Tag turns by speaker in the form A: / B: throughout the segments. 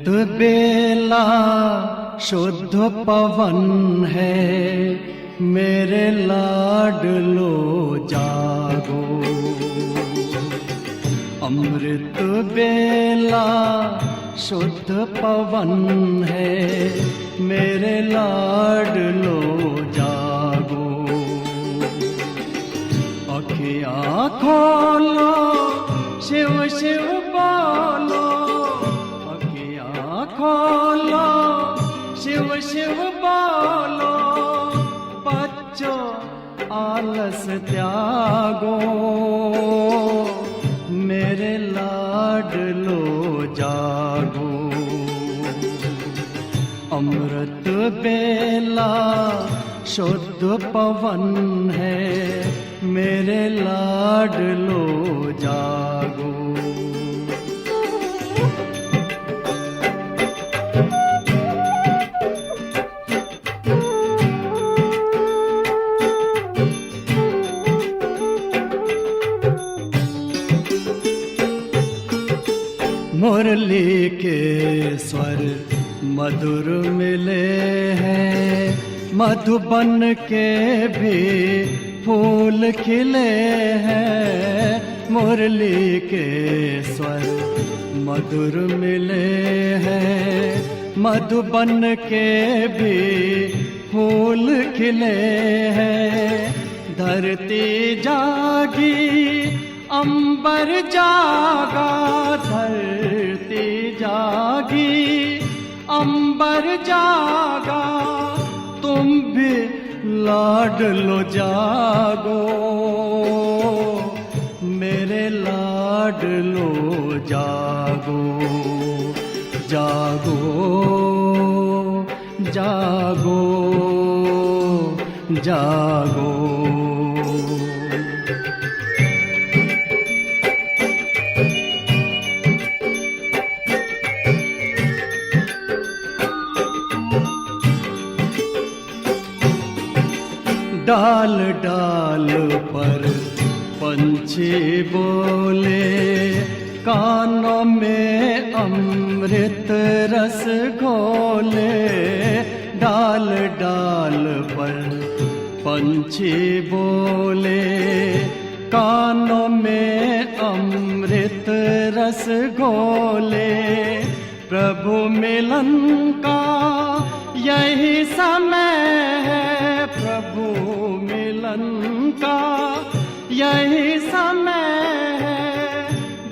A: बेला शुद्ध पवन है, मेरे लाडलो जागो। अमृत बेला शुद्ध पवन है, मेरे लाडलो जागो। अखियाँ खोलो, शिव शिव बोलो, अखियाँ खोलो, शिव शिव बोलो। बच्चों आलस त्यागो, मेरे लाडलो जागो। अमृत बेला शुद्ध पवन है, मेरे लाडलो जागो। मुरली के स्वर मधुर मिले हैं, मधुबन के भी फूल खिले हैं। मुरली के स्वर मधुर मिले हैं, मधुबन के भी फूल खिले हैं। धरती जागी अंबर जागा, धरती जागी अंबर जागा। तुम भी लाडलो जागो, मेरे लाडलो जागो। जागो जागो जागो। डाल डाल पर पंछी बोले, कानों में अमृत रस घोले। डाल डाल पर पंछी बोले, कानों में अमृत रस घोले। प्रभु मिलन का यही समय है, प्रभु मिलन का यही समय है।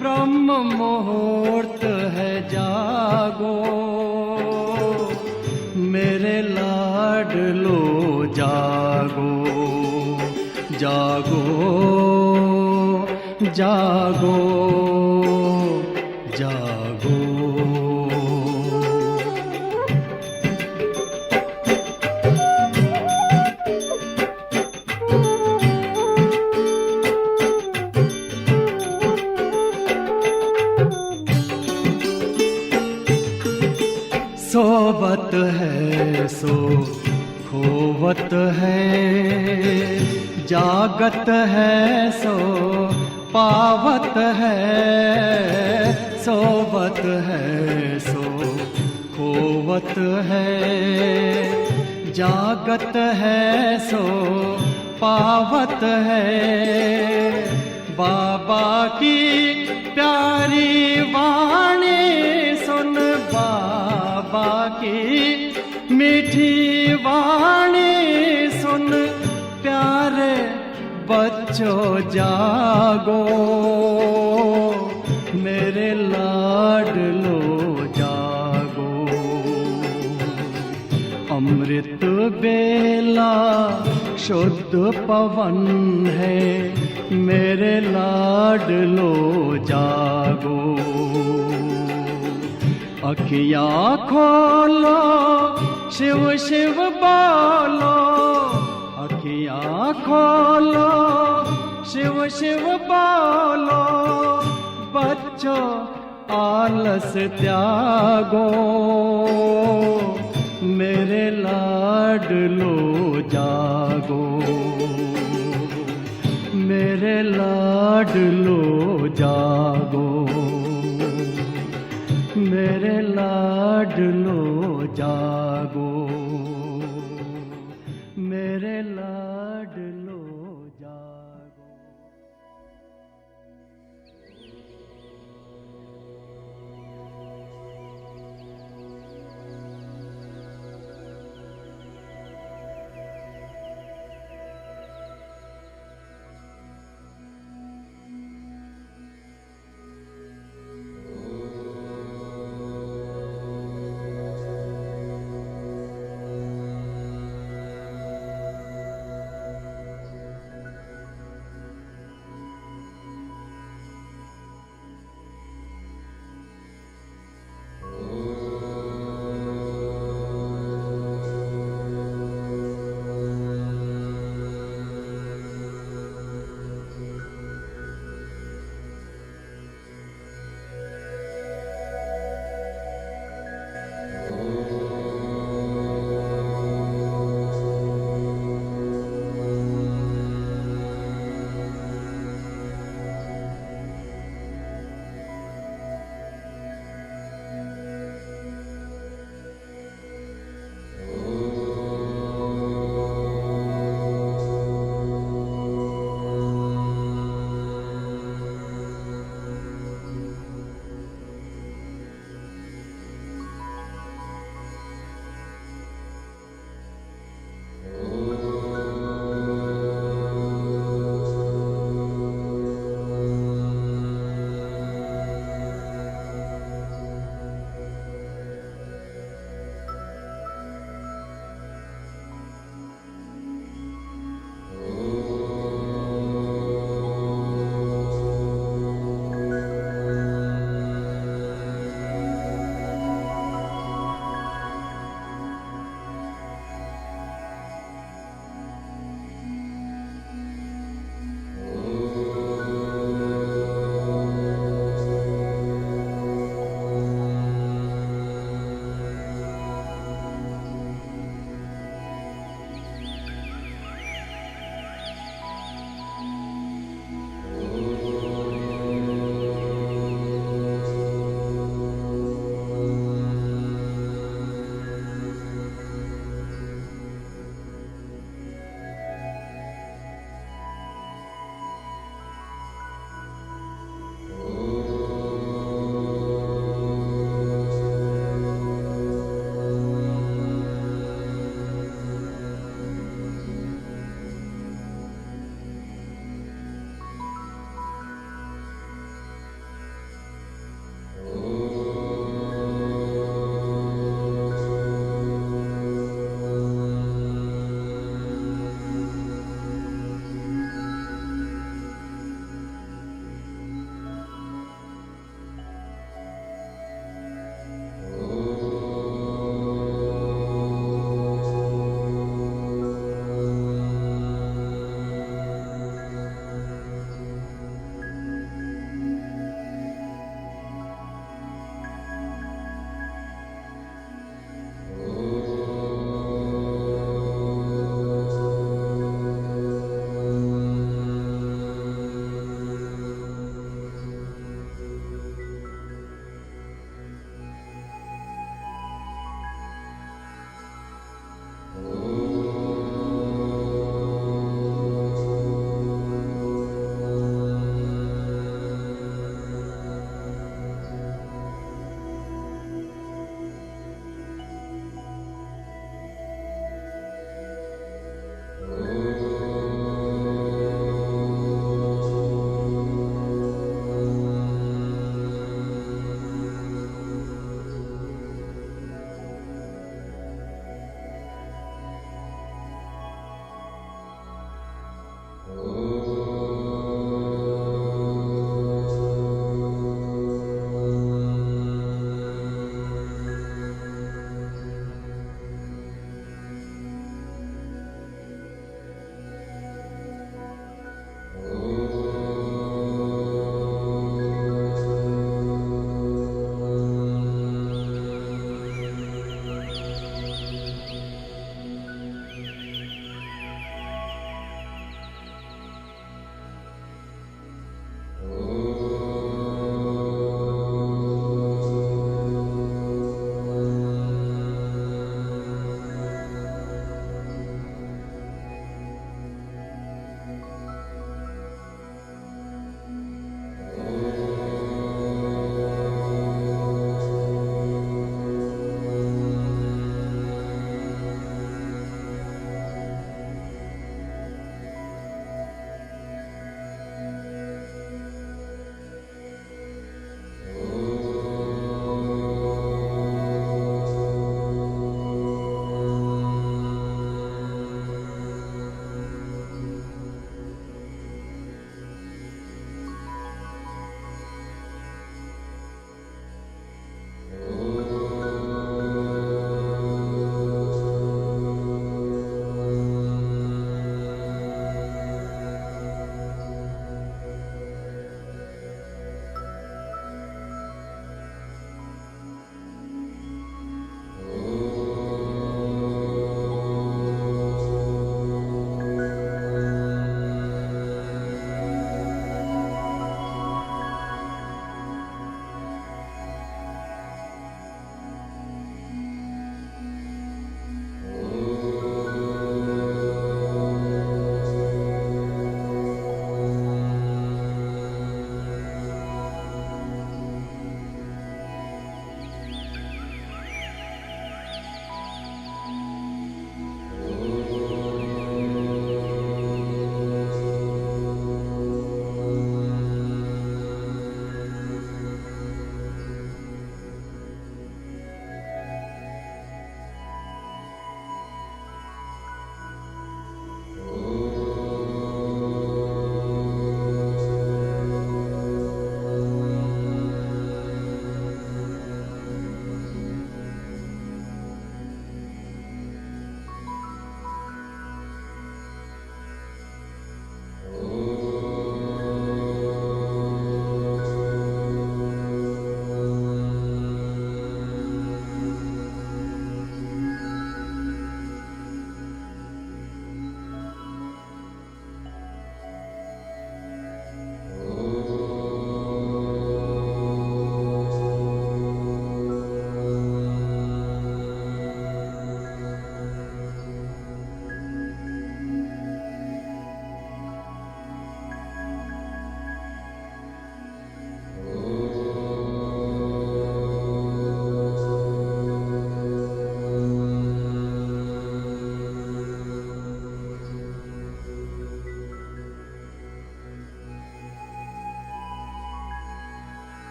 A: ब्रह्म मुहूर्त है, जागो, मेरे लाडलो जागो। जागो जागो जागो। सोवत है सो खोवत है, जागत है सो पावत है। सोवत है सो खोवत है, जागत है सो पावत है। बाबा की प्यारी वाणी सुन, बाबा की मीठी वाणी सुन। प्यारे बच्चों जागो, मेरे लाडलो जागो। अमृत बेला शुद्ध पवन है, मेरे लाडलो जागो। अखियाँ खोलो, शिव शिव बोलो, अखियाँ खोलो, शिव शिव बोलो। बच्चों आलस त्यागो, मेरे लाडलो जागो। मेरे लाडलो जागो। मेरे लाडलो जागो, मेरे लाडलो जागो।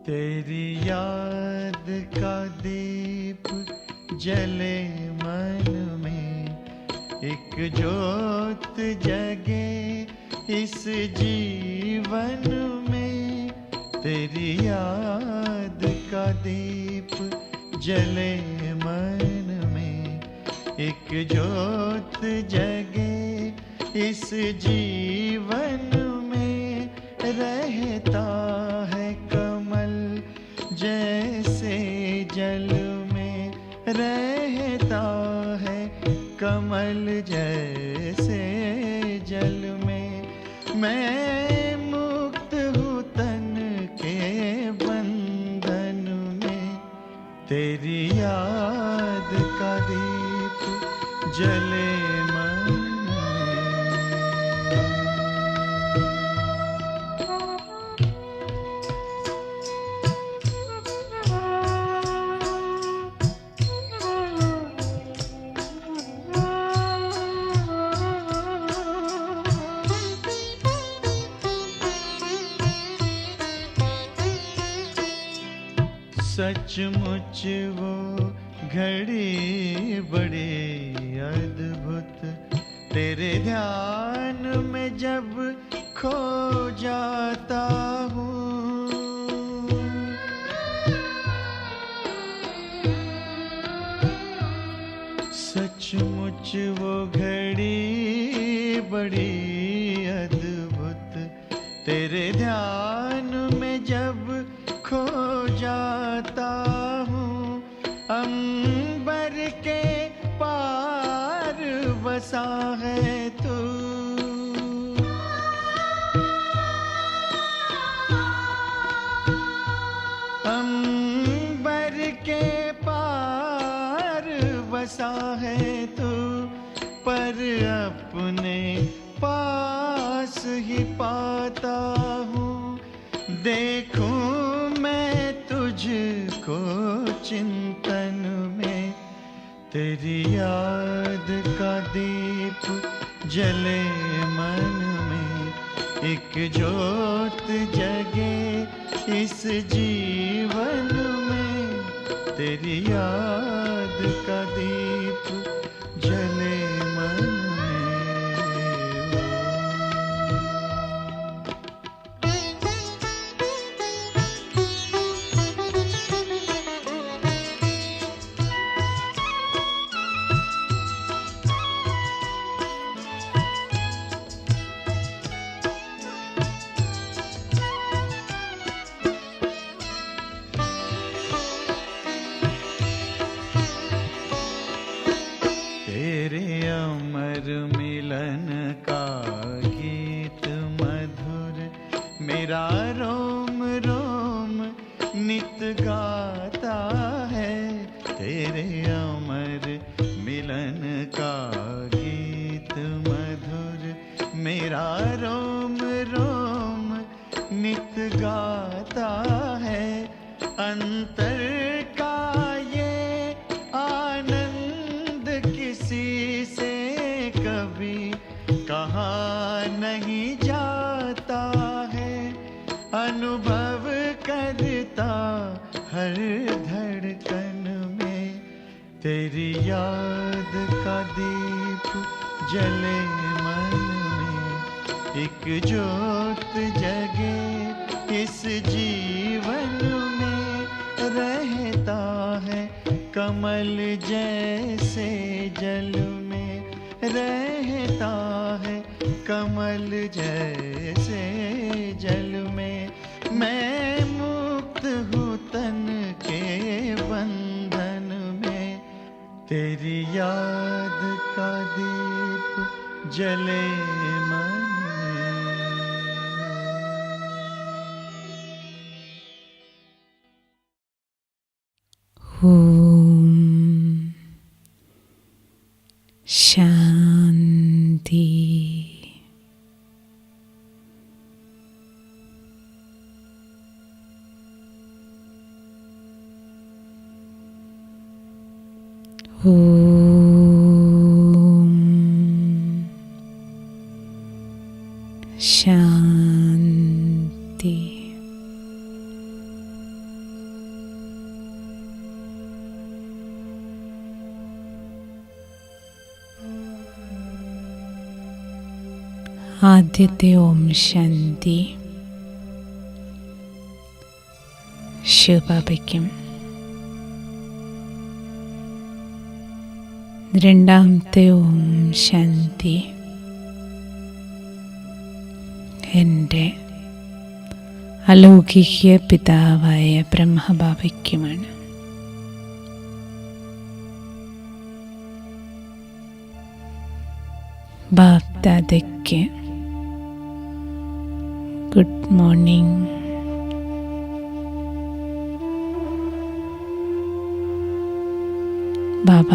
B: तेरी याद का दीप जले मन में, एक ज्योत जगे इस जीवन में। तेरी याद का दीप जले मन में, एक ज्योत जगे इस जीवन में। रहता है कमल जैसे जल में, रहता है कमल जैसे जल में। मैं मुक्त हूँ तन के बंधन में, तेरी याद का दीप जले मन में। सचमुच वो घड़ी बड़ी अद्भुत, तेरे ध्यान में जब खो जाता हूँ। सचमुच वो घड़ी बड़ी अद्भुत, तेरे ध्यान में जब खो जाता हूँ। अंबर के पार बसा है तू, अंबर के पार बसा है तू। पर अपने पास ही पाता हूँ, देखूं मैं तुझको चिंतन में। तेरी याद का दीप जले मन में, एक ज्योत जगे इस जीवन में। तेरी याद का दीप जले मन में। तेरे अमर मिलन का गीत मधुर, मेरा रोम रोम नित गाता है। तेरे अमर मिलन का गीत मधुर, मेरा रोम रोम नित गाता है। अंतर का ये आनंद किसी से कभी कहा नहीं जाता है। अनुभव करता हर धड़कन में, तेरी याद का दीप जले मन में। एक ज्योत जगे इस जीवन में, रहता है कमल जैसे जल में, रहता है कमल जैसे जल में। मैं मुक्त हूँ तन के बंधन में, तेरी याद का दीप जले मन में।
C: ओम शांति। ओम शांति। ആദ്യത്തെ ഓം ശാന്തി ശിവബാബയ്ക്കും, രണ്ടാമത്തെ ഓം ശാന്തി എൻ്റെ അലൗകിക പിതാവായ ബ്രഹ്മബാബയ്ക്കുമാണ്. ബാപ്ദാദയ്ക്ക് ഗുഡ് മോർണിംഗ്. ബാബ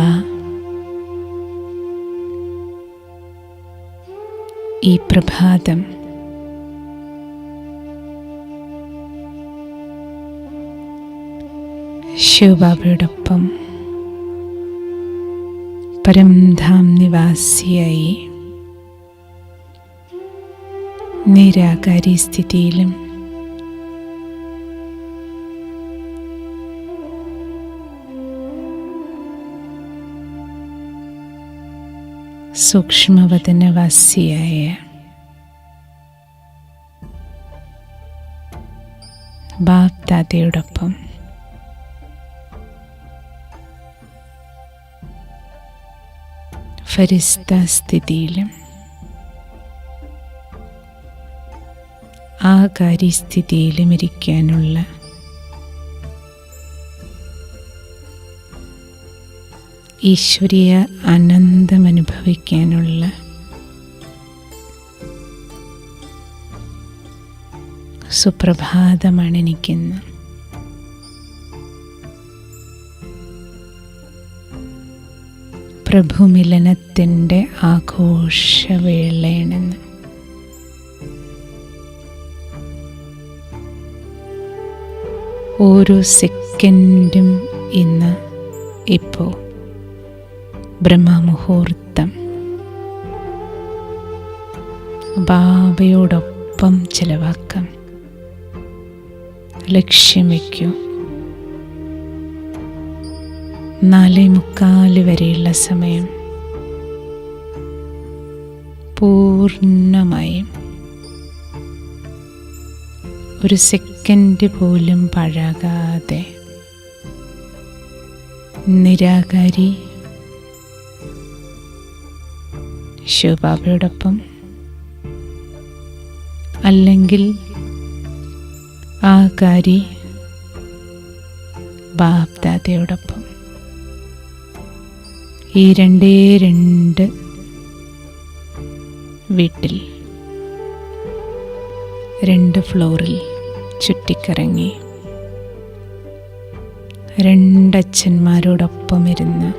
C: ഈ പ്രഭാതം ശിവബാബയോടൊപ്പം പരംധാം നിവാസിയായി നിരാകാരി സ്ഥിതിയിലും സൂക്ഷ്മവദനവാസിയായ ബാപ്ദാദയോടൊപ്പം ഫരിസ്ത സ്ഥിതിയിലും ആകാരി സ്ഥിതിയിലും ഇരിക്കാനുള്ള ഈശ്വരീയ ആനന്ദം അനുഭവിക്കാനുള്ള സുപ്രഭാതമാണ് എനിക്കിന്ന്. പ്രഭുമിലനത്തിൻ്റെ ആഘോഷവേളയാണെന്ന്. ഓരോ സെക്കൻഡും ഇന്ന് ഇപ്പോൾ ബ്രഹ്മമുഹൂർത്തം ബാബയോടൊപ്പം ചെലവാക്കാം. ലക്ഷ്യം വയ്ക്കൂ. 4:45 വരെയുള്ള സമയം പൂർണ്ണമായും ഒരു സെക്കൻഡ് പോലും പാഴാകാതെ നിരാകാരി ശിവബാബയോടൊപ്പം അല്ലെങ്കിൽ ആകാരി ബാപ്ദാദയോടൊപ്പം ഈ രണ്ട് വീട്ടിൽ 2 ഫ്ലോറിൽ ചുറ്റിക്കറങ്ങി 2 അച്ഛന്മാരോടൊപ്പം ഇരുന്ന്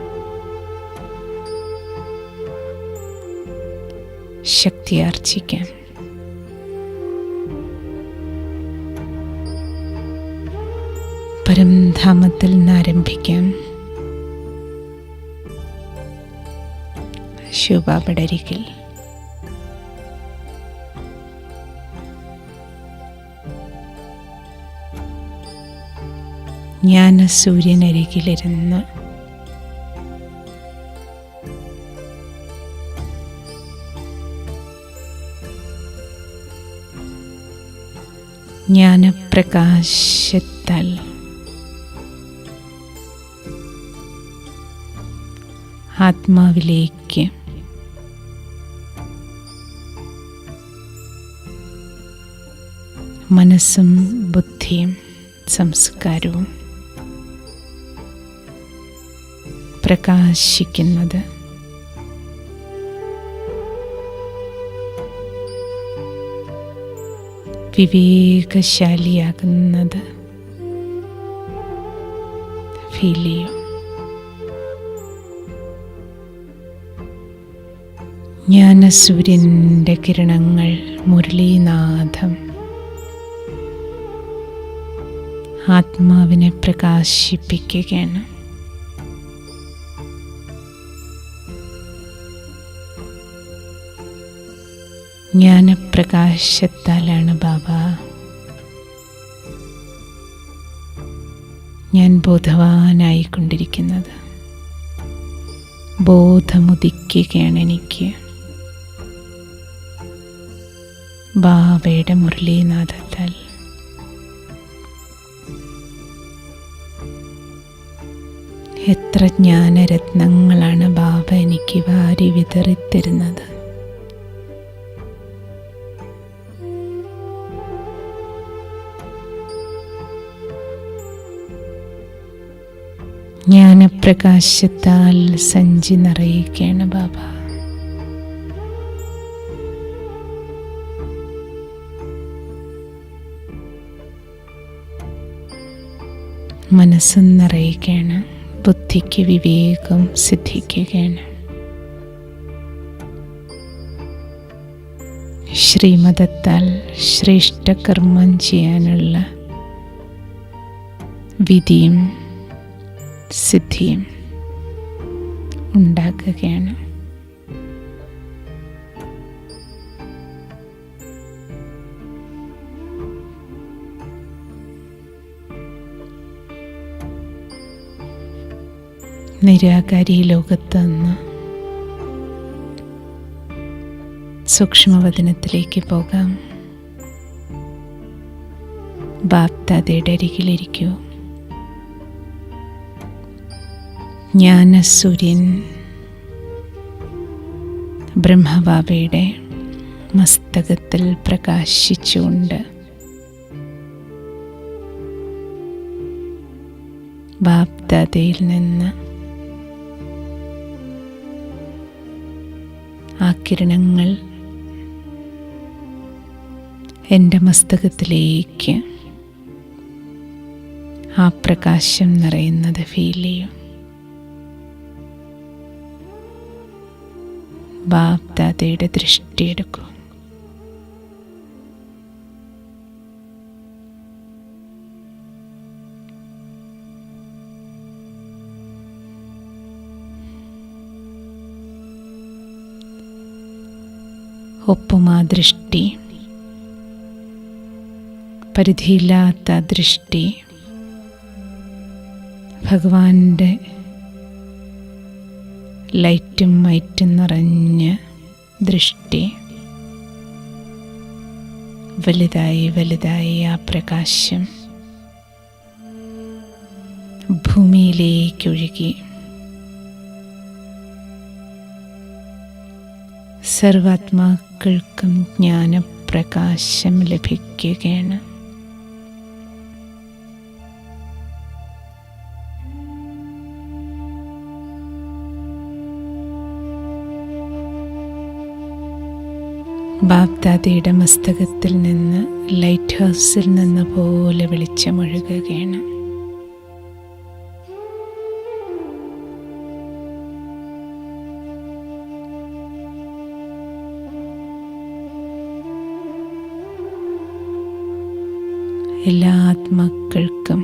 C: ശക്തിയാർജിക്കാം. പരംധാമത്തിൽ നിന്ന് ആരംഭിക്കാം. ശിവബാബയുടെ അരികിൽ ജ്ഞാനസൂര്യനരികിലിരുന്ന് ജ്ഞാനപ്രകാശത്താൽ ആത്മാവിലേക്ക് മനസ്സും ബുദ്ധിയും സംസ്കാരവും പ്രകാശിക്കുന്നത് വിവേകശാലിയാകുന്നത് ഫീൽ ചെയ്യും. ജ്ഞാനസൂര്യൻ്റെ കിരണങ്ങൾ മുരളീനാഥം ആത്മാവിനെ പ്രകാശിപ്പിക്കുകയാണ്. ജ്ഞാനപ്രകാശത്താലാണ് ബാബ ഞാൻ ബോധവാനായിക്കൊണ്ടിരിക്കുന്നത്. ബോധമുദിക്കുകയാണ് എനിക്ക്. ബാബയുടെ മുരളീനാഥത്താൽ എത്ര ജ്ഞാനരത്നങ്ങളാണ് ബാബ എനിക്ക് വാരി വിതറിത്തരുന്നത്. ജ്ഞാനപ്രകാശത്താൽ സഞ്ചി നിറയുകയാണ് ബാബ. മനസ്സും നിറയുകയാണ്, ബുദ്ധിക്ക് വിവേകം സിദ്ധിക്കുകയാണ്. ശ്രീമതത്താൽ ശ്രേഷ്ഠകർമ്മം ചെയ്യാനുള്ള വിധിയും സിദ്ധിയും ഉണ്ടാക്കുകയാണ്. നിരാകാരി ലോകത്ത് നിന്ന് സൂക്ഷ്മവദനത്തിലേക്ക് പോകാം. ബാപ്ദാദയുടെ അരികിലിരിക്കൂ. ജ്ഞാനസൂര്യൻ ബ്രഹ്മബാബയുടെ മസ്തകത്തിൽ പ്രകാശിച്ചുകൊണ്ട് ബാപ്ദാദയിൽ നിന്ന് ആ കിരണങ്ങൾ എൻ്റെ മസ്തകത്തിലേക്ക് ആ പ്രകാശം നിറയുന്നത് ഫീൽ ചെയ്യും. ബാപ്ദാദയുടെ ദൃഷ്ടിയെടുക്കും. ഒപ്പം ആ ദൃഷ്ടി, പരിധിയില്ലാത്ത ദൃഷ്ടി, ഭഗവാന്റെ ലൈറ്റും വൈറ്റും നിറഞ്ഞ ദൃഷ്ടി വലുതായി വലുതായി ആ പ്രകാശം ഭൂമിയിലേക്കൊഴുകി സർവാത്മാക്കൾക്കും ജ്ഞാനപ്രകാശം ലഭിക്കുകയാണ്. ബാപ്ദാദയുടെ മസ്തകത്തിൽ നിന്ന് ലൈറ്റ് ഹൗസിൽ നിന്ന് പോലെ വെളിച്ചമൊഴുകുകയാണ്. എല്ലാ ആത്മാക്കൾക്കും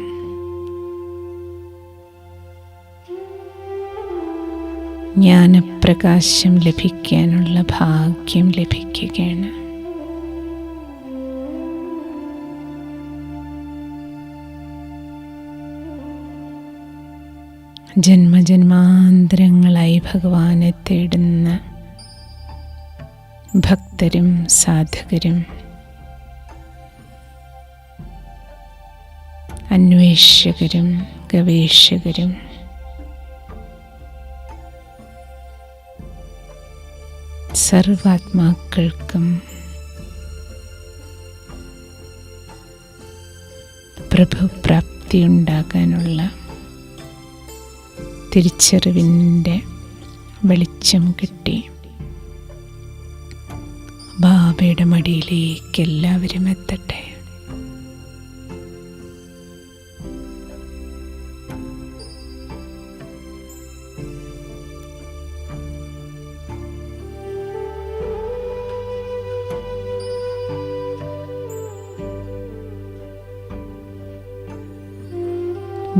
C: ജ്ഞാനപ്രകാശം ലഭിക്കാനുള്ള ഭാഗ്യം ലഭിക്കുകയാണ്. ജന്മജന്മാന്തരങ്ങളായി ഭഗവാനെ തേടുന്ന ഭക്തരും സാധകരും അന്വേഷകരും ഗവേഷകരും സർവാത്മാക്കൾക്കും പ്രഭുപ്രാപ്തി ഉണ്ടാകാനുള്ള തിരിച്ചറിവിൻ്റെ വെളിച്ചം കിട്ടി. ബാബയുടെ മടിയിലേക്ക് എല്ലാവരും എത്തട്ടെ.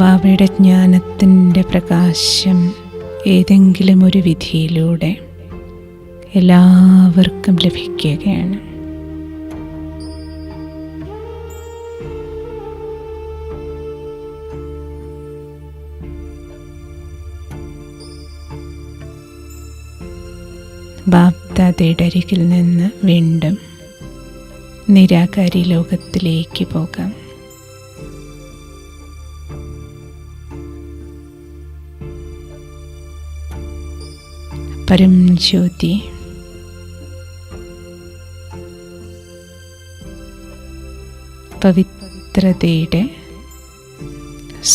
C: ബാബയുടെ ജ്ഞാനത്തിൻ്റെ പ്രകാശം ഏതെങ്കിലും ഒരു വിധിയിലൂടെ എല്ലാവർക്കും ലഭിക്കുകയാണ്. ബാപ്ദാദയുടെ അരികിൽ നിന്ന് വീണ്ടും നിരാകാരി ലോകത്തിലേക്ക് പോകാം. പരം ജ്യോതി പവിത്രതയുടെ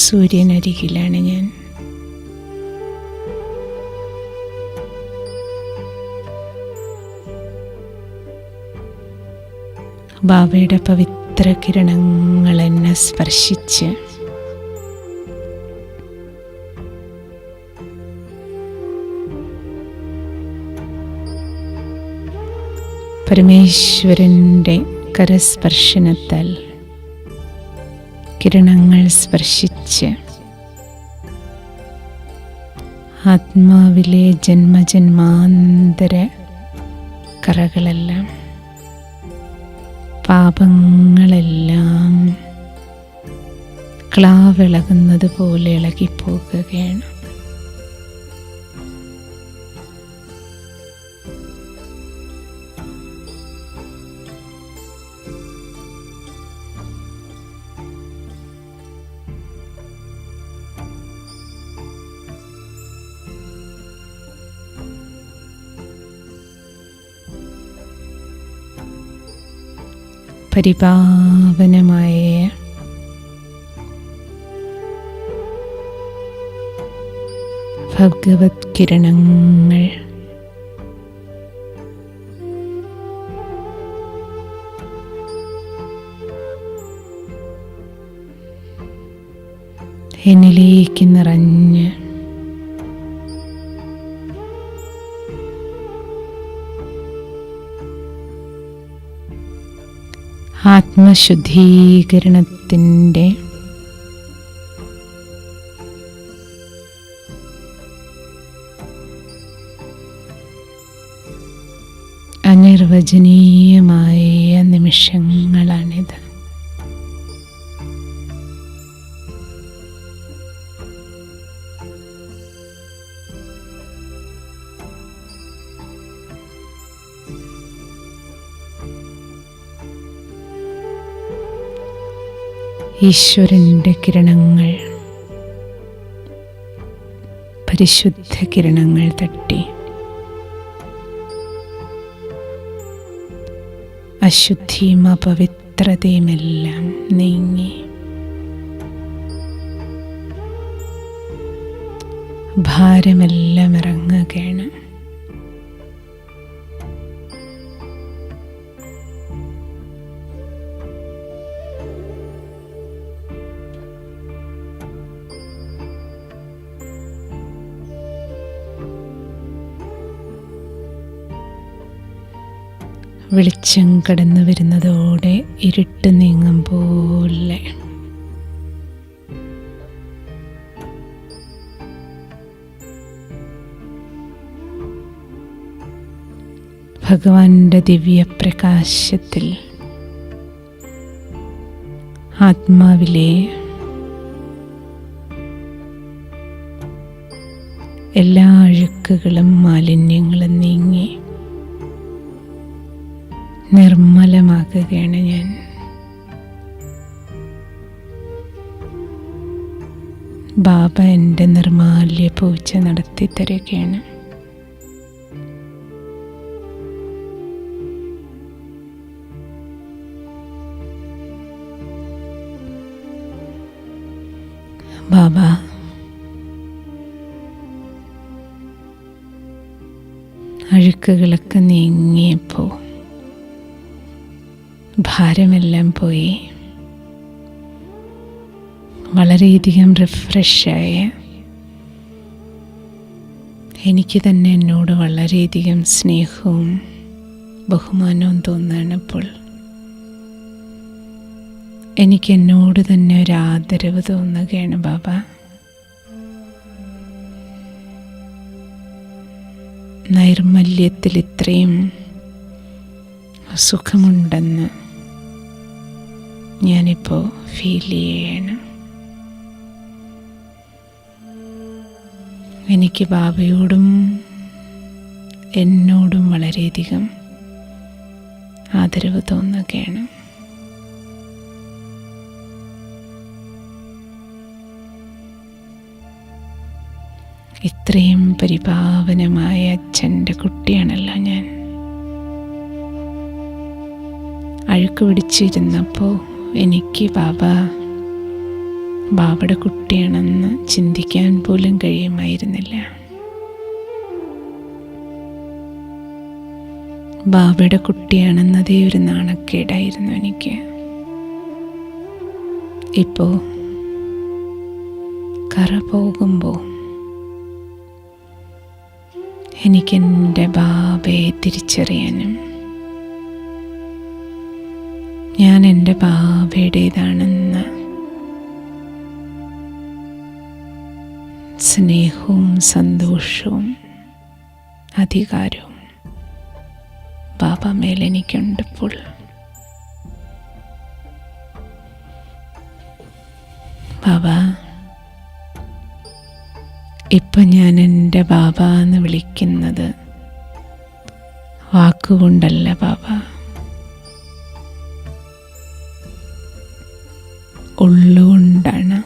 C: സൂര്യനരികിലാണ് ഞാൻ. ബാബയുടെ പവിത്ര കിരണങ്ങൾ എന്നെ സ്പർശിച്ച് പരമേശ്വരൻ്റെ കരസ്പർശനത്താൽ കിരണങ്ങൾ സ്പർശിച്ച് ആത്മാവിലെ ജന്മജന്മാന്തര കറകളെല്ലാം, പാപങ്ങളെല്ലാം ക്ലാവിളകുന്നത് പോലെ ഇളകിപ്പോകുകയാണ്. പരിപാവനമായ ഭഗവത് കിരണങ്ങൾ എന്നിലേക്ക് നിറഞ്ഞ് ആത്മശുദ്ധീകരണത്തിൻ്റെ അനിർവചനീയമായ നിമിഷങ്ങളാണിത്. ഈശ്വരൻ്റെ കിരണങ്ങൾ, പരിശുദ്ധ കിരണങ്ങൾ തട്ടി അശുദ്ധിയും അപവിത്രതയുമെല്ലാം നീങ്ങി ഭാരമെല്ലാം ഇറങ്ങുകയാണ്. വെളിച്ചം കടന്നു വരുന്നതോടെ ഇരുട്ട് നീങ്ങും പോലെ ഭഗവാന്റെ ദിവ്യപ്രകാശത്തിൽ ആത്മാവിലെ എല്ലാ അഴുക്കുകളും മാലിന്യങ്ങളും നീങ്ങി നിർമ്മലമാകുകയാണ് ഞാൻ. ബാബ എൻ്റെ നിർമാല്യ പൂജ നടത്തി തരികയാണ്. ബാബ അഴുക്കുകളൊക്കെ നീങ്ങിയപ്പോൾ ഭാരമെല്ലാം പോയി വളരെയധികം റിഫ്രഷായ എനിക്ക് തന്നെ എന്നോട് വളരെയധികം സ്നേഹവും ബഹുമാനവും തോന്നുകയാണ്. ഇപ്പോൾ എനിക്ക് എന്നോട് തന്നെ ഒരു ആദരവ് തോന്നുകയാണ്. ബാബ നൈർമല്യത്തിൽ ഇത്രയും സുഖമുണ്ടെന്ന് ഞാനിപ്പോൾ ഫീൽ ചെയ്യാണ്. എനിക്ക് ബാബയോടും എന്നോടും വളരെയധികം ആദരവ് തോന്നുകയാണ്. ഇത്രയും പരിപാവനമായ അച്ഛൻ്റെ കുട്ടിയാണല്ലോ ഞാൻ. അഴുക്ക് പിടിച്ചിരുന്നപ്പോൾ എനിക്ക് ബാബയുടെ കുട്ടിയാണെന്ന് ചിന്തിക്കാൻ പോലും കഴിയുമായിരുന്നില്ല. ബാബയുടെ കുട്ടിയാണെന്നതേ ഒരു നാണക്കേടായിരുന്നു എനിക്ക്. ഇപ്പോൾ കറ പോകുമ്പോൾ എനിക്കെൻ്റെ ബാബയെ തിരിച്ചറിയാനും ഞാൻ എൻ്റെ ബാബയുടേതാണെന്ന് സ്നേഹവും സന്തോഷവും അധികാരവും ബാബ മേലെനിക്കുണ്ടിപ്പോൾ. ബാബ, ഇപ്പം ഞാൻ എൻ്റെ ബാബ എന്ന് വിളിക്കുന്നത് വാക്കുകൊണ്ടല്ല ബാബ, ഉള്ളുകൊണ്ടാണ്.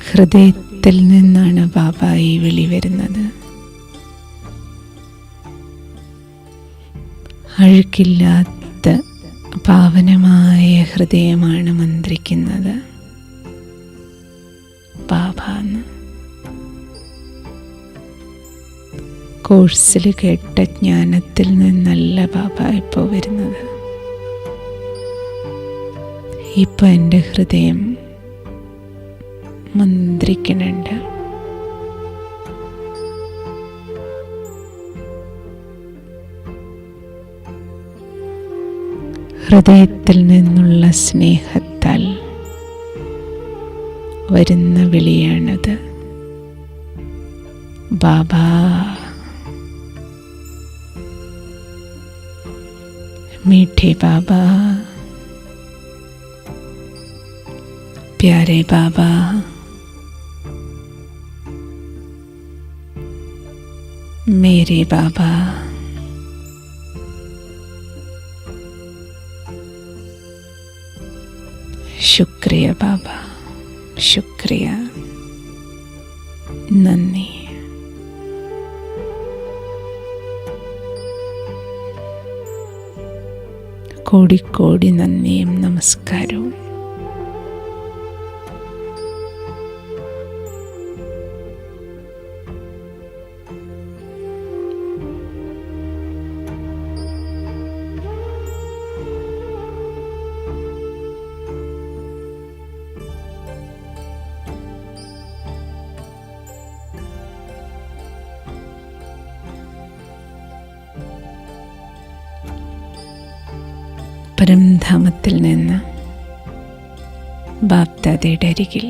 C: ഹൃദയത്തിൽ നിന്നാണ് ബാബ ഈ വിളി വരുന്നത്. അഴുക്കില്ലാത്ത പാവനമായ ഹൃദയമാണ് മന്ത്രിക്കുന്നത് ബാബ എന്ന്. കോഴ്സിൽ കേട്ട ജ്ഞാനത്തിൽ നിന്നല്ല ബാബ ഇപ്പോൾ വരുന്നത്. ഇപ്പം എൻ്റെ ഹൃദയം മന്ത്രിക്കുന്നുണ്ട്. ഹൃദയത്തിൽ നിന്നുള്ള സ്നേഹത്താൽ വരുന്ന വിളിയാണത്. ബാബ, मीठे बाबा, प्यारे बाबा, मेरे बाबा, शुक्रिया बाबा, शुक्रिया, नन्ही. കോടിക്കോടി നന്ദിയും നമസ്കാരവും. പരംധാമത്തിൽ നിന്ന് ബാപ്ദാദയുടെ അരികിൽ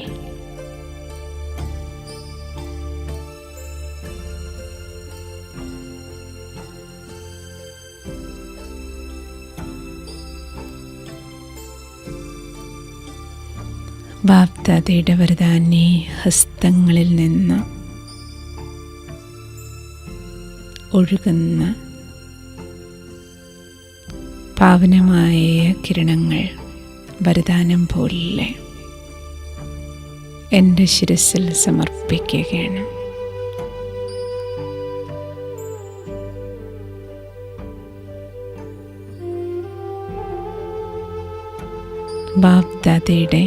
C: ബാപ്ദാദയുടെ വരദാനി ഹസ്തങ്ങളിൽ നിന്ന് ഒഴുകുന്ന പാവനമായ കിരണങ്ങൾ വരദാനം പോലെ എൻ്റെ ശിരസിൽ സമർപ്പിക്കുകയാണ്. ബാപ്ദാദയുടെ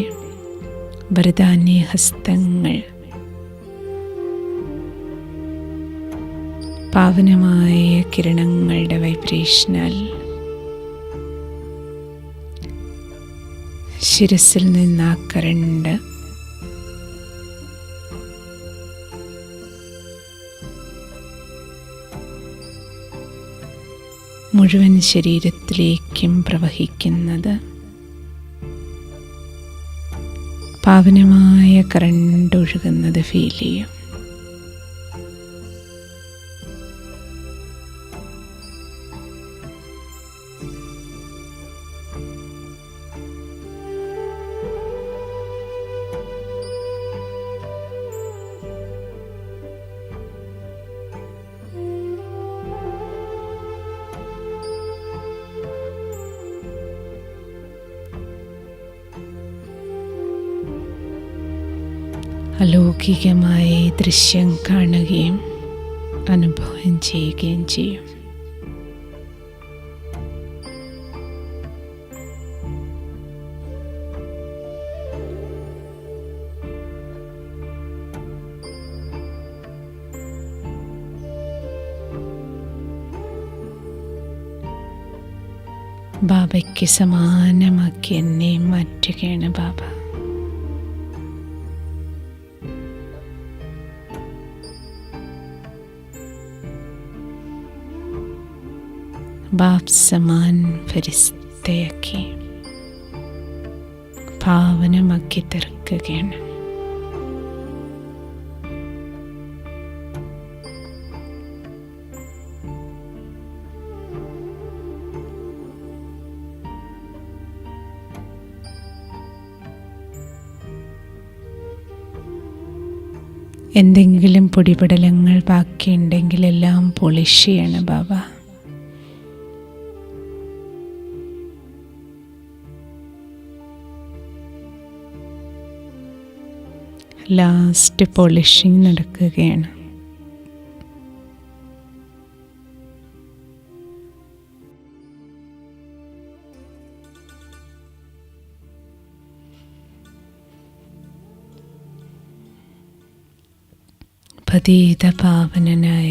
C: വരദാനി ഹസ്തങ്ങൾ പാവനമായ കിരണങ്ങളുടെ വൈബ്രേഷനാൽ ശിരസിൽ നിന്ന് ആ കരണ്ട് മുഴുവൻ ശരീരത്തിലേക്കും പ്രവഹിക്കുന്നത് പാവനമായ കറണ്ട് ഒഴുകുന്നത് ഫീൽ ചെയ്യും. അലൗകികമായ ഈ ദൃശ്യം കാണുകയും അനുഭവം ചെയ്യുകയും ചെയ്യും. ബാബയ്ക്ക് സമാനമാക്കി എന്നെ മാറ്റുകയാണ് ബാബ. ബാബ് സമാൻ ഫരിസ്തയാക്കി പാവനമാക്കി തീർക്കുകയാണ്. എന്തെങ്കിലും പൊടിപടലങ്ങൾ ബാക്കിയുണ്ടെങ്കിൽ എല്ലാം പോളിഷ് ചെയ്യണം ബാബ. ലാസ്റ്റ് പോളിഷിങ് നടക്കുകയാണ്. പതീത പാവനനായ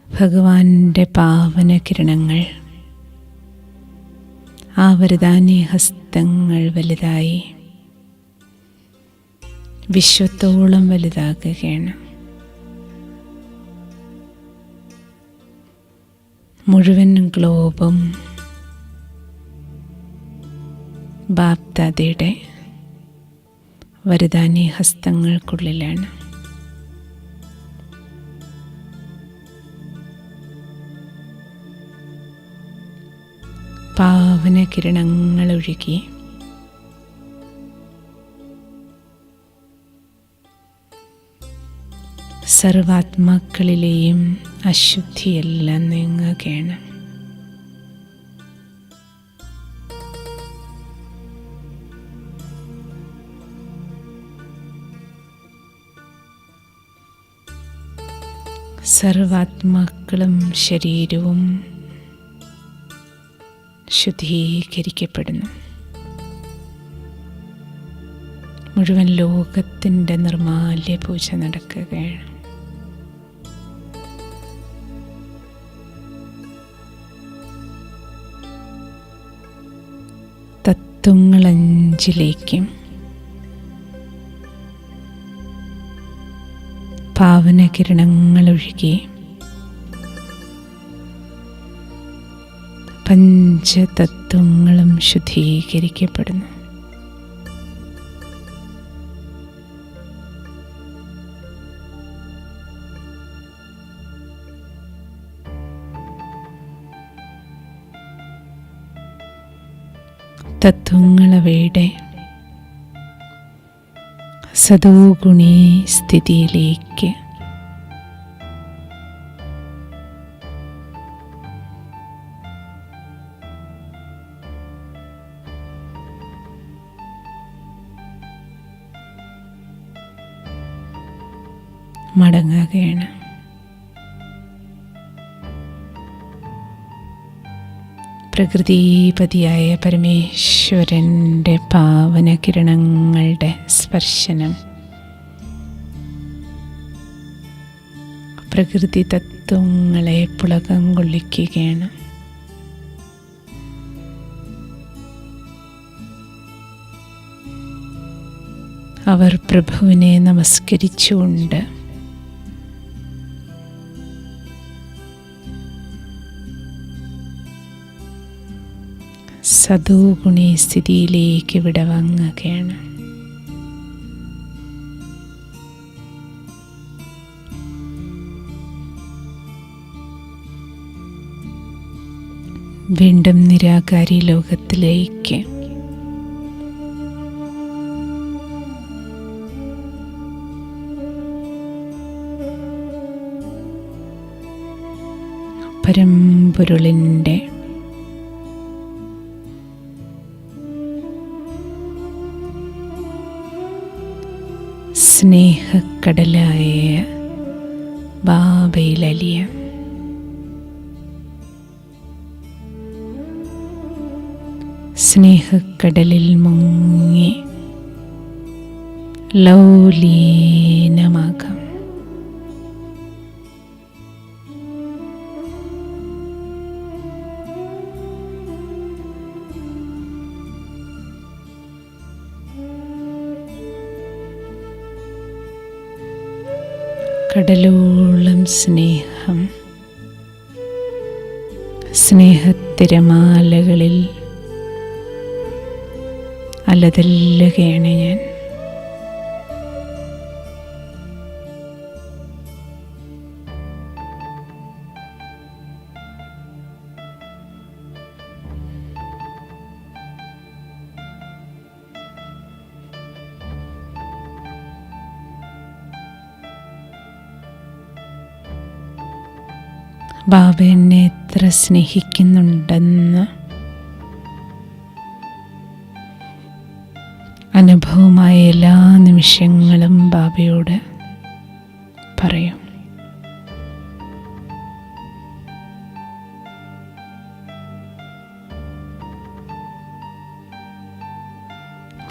C: ഭഗവാന്റെ പാവന കിരണങ്ങൾ ആ വരദാനി ഹസ്തങ്ങൾ വലുതായി വിശ്വത്തോളം വലുതാകുകയാണ്. മുഴുവൻ ഗ്ലോബും ബാപ്ദാദയുടെ വരദാനി ഹസ്തങ്ങൾക്കുള്ളിലാണ്. പാവന കിരണങ്ങൾ ഒഴുകി സർവാത്മാക്കളിലെയും അശുദ്ധിയെല്ലാം നീങ്ങുകയാണ്. സർവാത്മാക്കളും ശരീരവും ശുദ്ധീകരിക്കപ്പെടുന്നു. മുഴുവൻ ലോകത്തിൻ്റെ നിർമാല്യ പൂജ നടക്കുകയാണ്. തത്വങ്ങൾ 5ലേക്കും പാവനകിരണങ്ങൾ ഒഴുകി പഞ്ചതത്വങ്ങളും ശുദ്ധീകരിക്കപ്പെടുന്നു. തത്വങ്ങളവയുടെ സദോഗുണീ സ്ഥിതിയിലേക്ക് മടങ്ങുകയാണ്. പ്രകൃതിപതിയായ പരമേശ്വരൻ്റെ പാവന കിരണങ്ങളുടെ സ്പർശനം പ്രകൃതി തത്വങ്ങളെ പുളകം കൊള്ളിക്കുകയാണ്. അവർ പ്രഭുവിനെ നമസ്കരിച്ചുകൊണ്ട് സദോഗുണി സ്ഥിതിയിലേക്ക് വിടവാങ്ങുകയാണ്. വീണ്ടും നിരാകാരി ലോകത്തിലേക്ക് പരമ്പൊരുളിൻ്റെ സ്നേഹക്കടലായ ബാബയിലലിയാം. സ്നേഹക്കടലിൽ മുങ്ങി ലൗലീനമാകാം. കടലോളം സ്നേഹം സ്നേഹത്തിരമാലകളിൽ അലതല്ലുകയാണ് ഞാൻ. ബാബ എന്നെ എത്ര സ്നേഹിക്കുന്നുണ്ടെന്ന് അനുഭവമായ എല്ലാ നിമിഷങ്ങളും ബാബയോട് പറയും.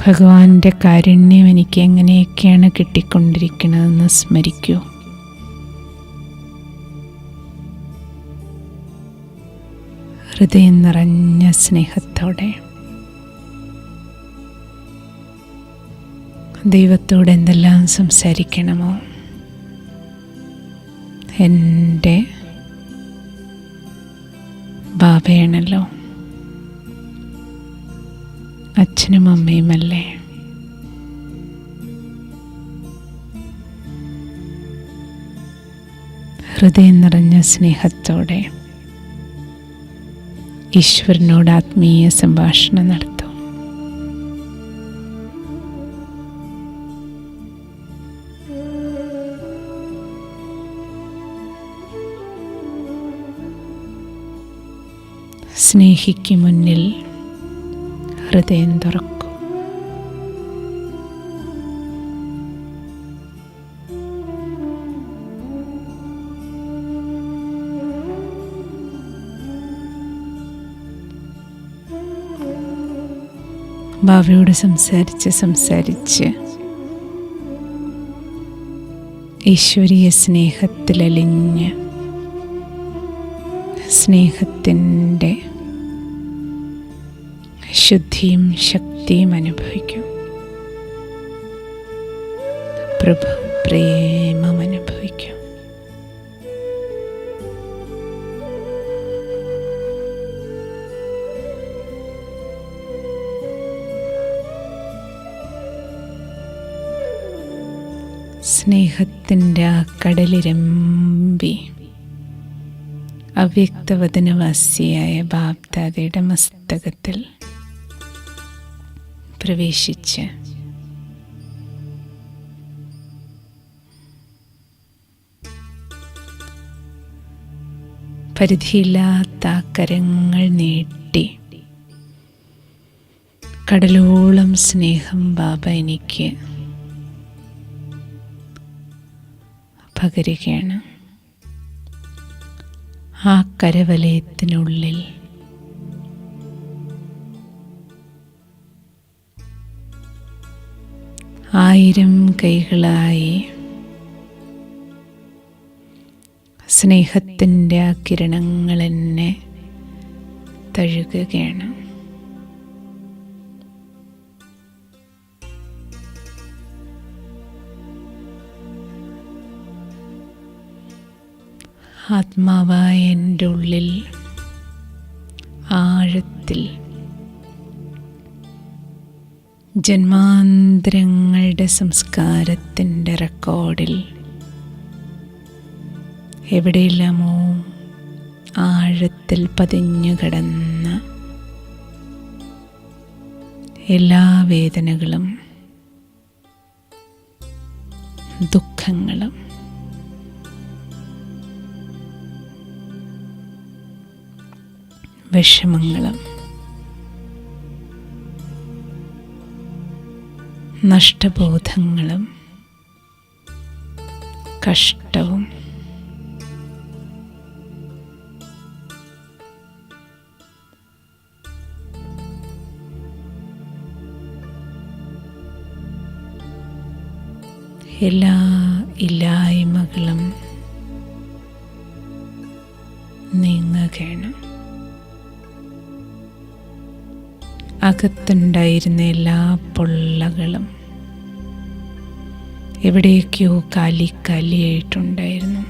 C: ഭഗവാന്റെ കാരുണ്യം എനിക്ക് എങ്ങനെയൊക്കെയാണ് കിട്ടിക്കൊണ്ടിരിക്കുന്നതെന്ന് സ്മരിക്കൂ. ഹൃദയം നിറഞ്ഞ സ്നേഹത്തോടെ ദൈവത്തോട് എന്തെല്ലാം സംസാരിക്കണമോ, എൻ്റെ ബാബയാണല്ലോ, അച്ഛനും അമ്മയുമല്ലേ. ഹൃദയം നിറഞ്ഞ സ്നേഹത്തോടെ ഈശ്വരനോട് ആത്മീയ സംഭാഷണം നടത്തും. സ്നേഹിക്ക് മുന്നിൽ ഹൃദയം തുറക്കും. ബാബയോട് സംസാരിച്ച് ഈശ്വരീയ സ്നേഹത്തിലലിഞ്ഞ് സ്നേഹത്തിൻ്റെ ശുദ്ധിയും ശക്തിയും അനുഭവിക്കും. പ്രഭു പ്രേമം അനുഭവിക്കും. സ്നേഹത്തിൻ്റെ ആ കടലിരമ്പി അവ്യക്തവദനവാസിയായ ബാബ്ദാദയുടെ മസ്തകത്തിൽ പ്രവേശിച്ച് പരിധിയില്ലാത്ത കരങ്ങൾ നീട്ടി കടലോളം സ്നേഹം ബാബ എനിക്ക് പകരുകയാണ്. ആ കരവലയത്തിനുള്ളിൽ ആയിരം കൈകളായി സ്നേഹത്തിൻ്റെ ആ കിരണങ്ങൾ എന്നെ തഴുകുകയാണ്. ആത്മാവായ എൻ്റെ ഉള്ളിൽ ആഴത്തിൽ ജന്മാന്തരങ്ങളുടെ സംസ്കാരത്തിൻ്റെ റെക്കോർഡിൽ എവിടെയെല്ലാമോ ആഴത്തിൽ പതിഞ്ഞു കിടന്ന എല്ലാ വേദനകളും ദുഃഖങ്ങളും വിഷമങ്ങളും നഷ്ടബോധങ്ങളും കഷ്ടവും എല്ലാ ഇല്ലായ്മകളും നീങ്ങുകയാണ്. അകത്തുണ്ടായിരുന്ന എല്ലാ പൊള്ളകളും എവിടേക്കോ കാലിയായിട്ടുണ്ടായിരുന്നു.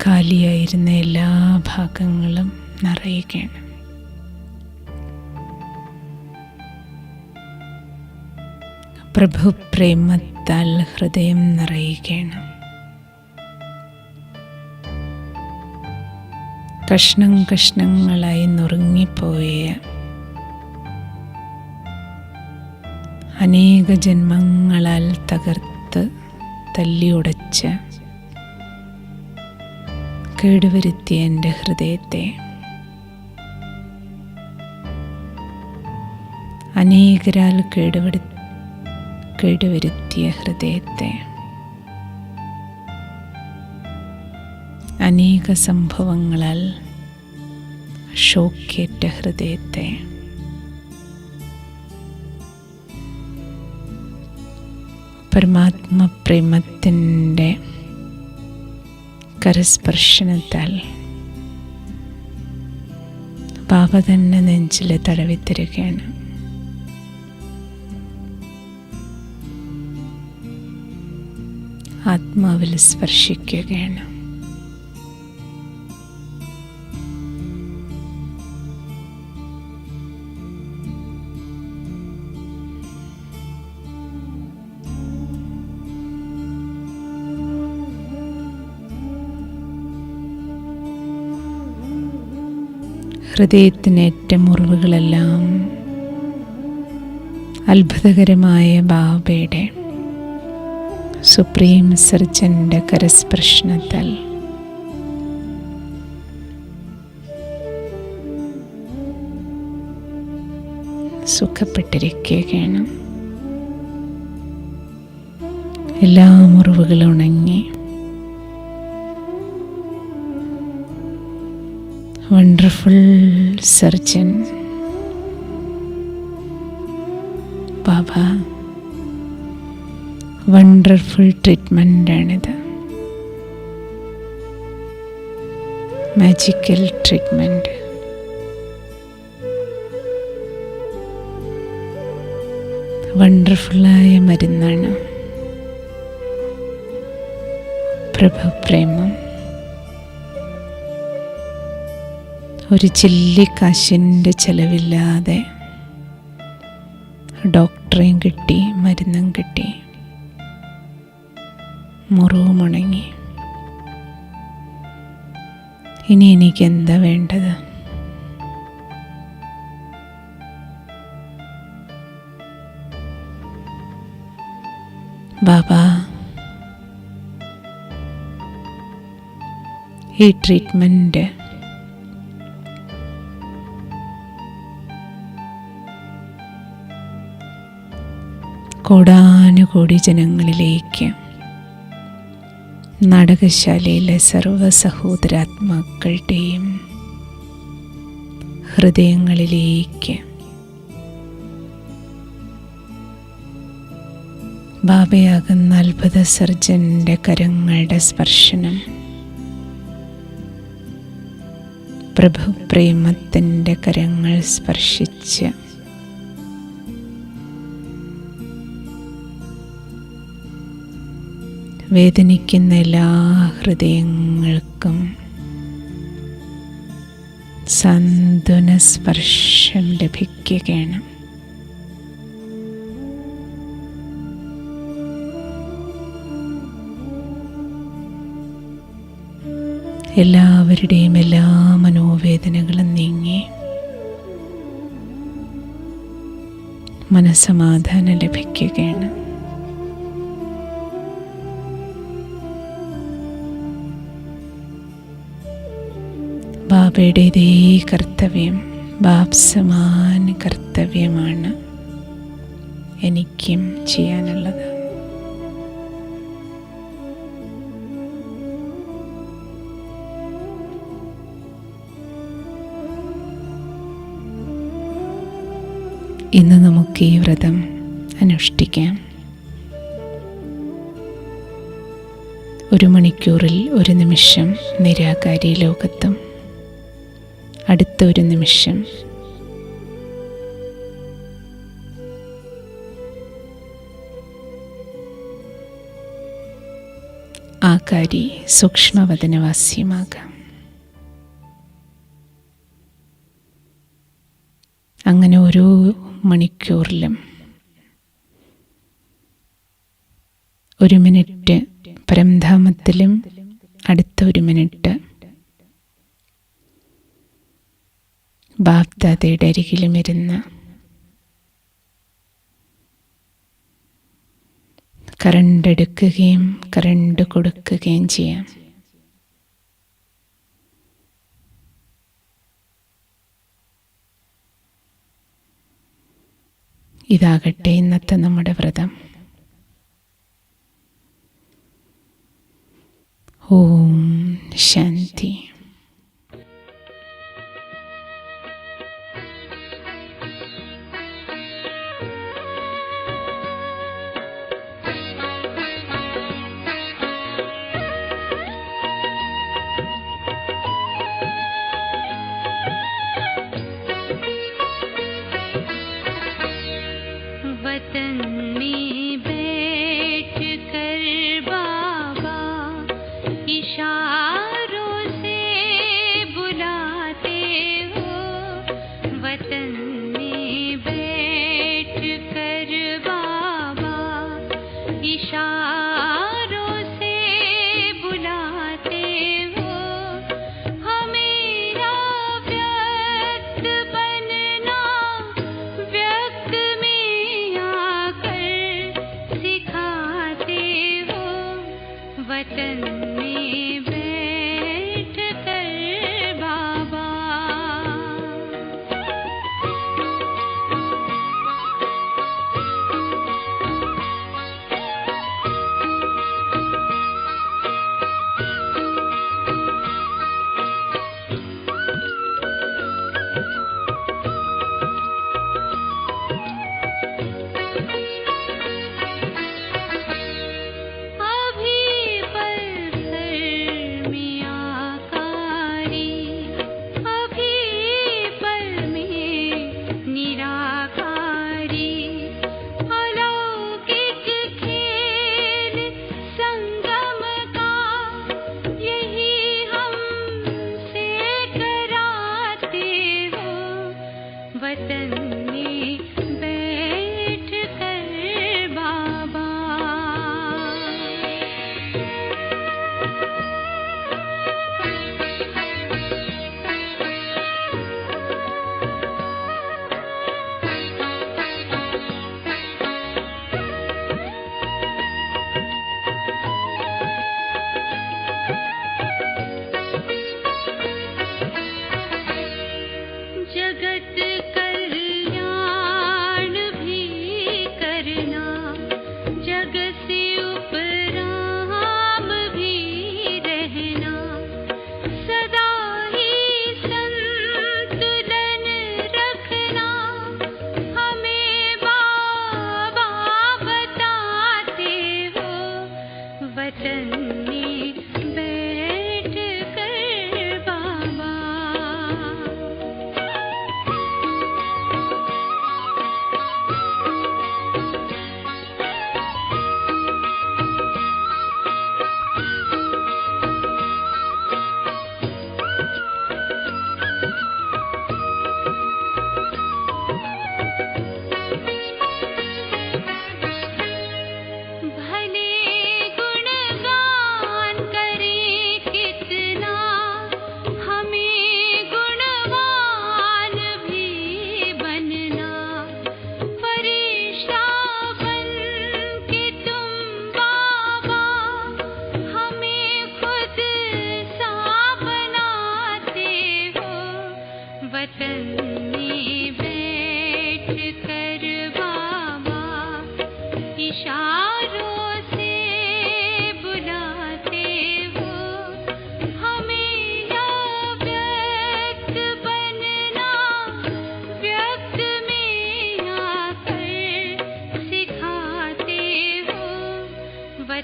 C: കാലിയായിരുന്ന എല്ലാ ഭാഗങ്ങളും നിറയുകയാണ്. പ്രഭു പ്രേമത്താൽ ഹൃദയം നിറയുകയാണ്. കഷ്ണം കഷ്ണങ്ങളായി നുറുങ്ങിപ്പോയ അനേക ജന്മങ്ങളാൽ തകർത്ത് തല്ലിയുടച്ച കേടുവരുത്തിയ എൻ്റെ ഹൃദയത്തെ അനേകരാൽ കേടുവരുത്തിയ ഹൃദയത്തെ, അനേക സംഭവങ്ങളാൽ ഷോക്കേറ്റ ഹൃദയത്തെ പരമാത്മ പ്രേമത്തിൻ്റെ കരസ്പർശനത്താൽ ബാബ തന്നെ നെഞ്ചിൽ തടവിത്തരുകയാണ്. ആത്മാവിൽ സ്പർശിക്കുകയാണ്. ഹൃദയത്തിനേറ്റ മുറിവുകളെല്ലാം അത്ഭുതകരമായ ബാബയുടെ സുപ്രീം സർജൻ്റെ കരസ്പർശനത്താൽ സുഖപ്പെട്ടിരിക്കുകയാണ്. എല്ലാ മുറിവുകളും ഉണങ്ങി വണ്ടർഫുൾ സർജൻ ബാബ വണ്ടർഫുൾ ട്രീറ്റ്മെൻ്റാണിത്. Magical treatment. വണ്ടർഫുള്ളായ മരുന്നാണ് പ്രഭു പ്രേമം. ഒരു ചില്ലിക്കാശിൻ്റെ ചെലവില്ലാതെ ഡോക്ടറെയും കിട്ടി, മരുന്നും കിട്ടി, മുറിവും ഉണങ്ങി. ഇനി എനിക്ക് എന്താ വേണ്ടത്? ബാബ ഈ ട്രീറ്റ്മെൻറ്റ് കോടാനുകോടി ജനങ്ങളിലേക്ക്, നാടകശാലയിലെ സർവ്വ സഹോദരാത്മാക്കളുടെയും ഹൃദയങ്ങളിലേക്ക് ബാബയാകുന്ന അത്ഭുത സർജൻ്റെ കരങ്ങളുടെ സ്പർശനം, പ്രഭു പ്രേമത്തിൻ്റെ കരങ്ങൾ സ്പർശിച്ച് വേദനിക്കുന്ന എല്ലാ ഹൃദയങ്ങൾക്കും സാന്ത്വന സ്പർശം ലഭിക്കുകയാണ്. എല്ലാവരുടെയും എല്ലാ മനോവേദനകളും നീങ്ങി മനസ്സമാധാനം ലഭിക്കുകയാണ്. ബാബ ബാബയുടെ ഇതേ കർത്തവ്യം ബാബ് സമാന കർത്തവ്യമാണ് എനിക്കും ചെയ്യാനുള്ളത്. ഇന്ന് നമുക്ക് ഈ വ്രതം അനുഷ്ഠിക്കാം. 1 മണിക്കൂറിൽ 1 നിമിഷം നിരാകാരി ലോകത്തും, അടുത്ത 1 നിമിഷം ആകാരി സൂക്ഷ്മവദനവാസ്യമാകാം. അങ്ങനെ ഓരോ മണിക്കൂറിലും 1 മിനിറ്റ് പരംധാമത്തിലും, അടുത്ത 1 മിനിറ്റ് ബാപ്ദാദയുടെ അരികിലും ഇരുന്ന് കറണ്ട് എടുക്കുകയും കറണ്ട് കൊടുക്കുകയും ചെയ്യാം. ഇതാകട്ടെ ഇന്നത്തെ നമ്മുടെ വ്രതം. ഓം ശാന്തി.
D: वतन में बैठ कर बाबा इशारों से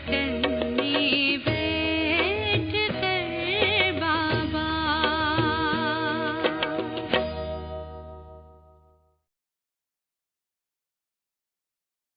D: वतन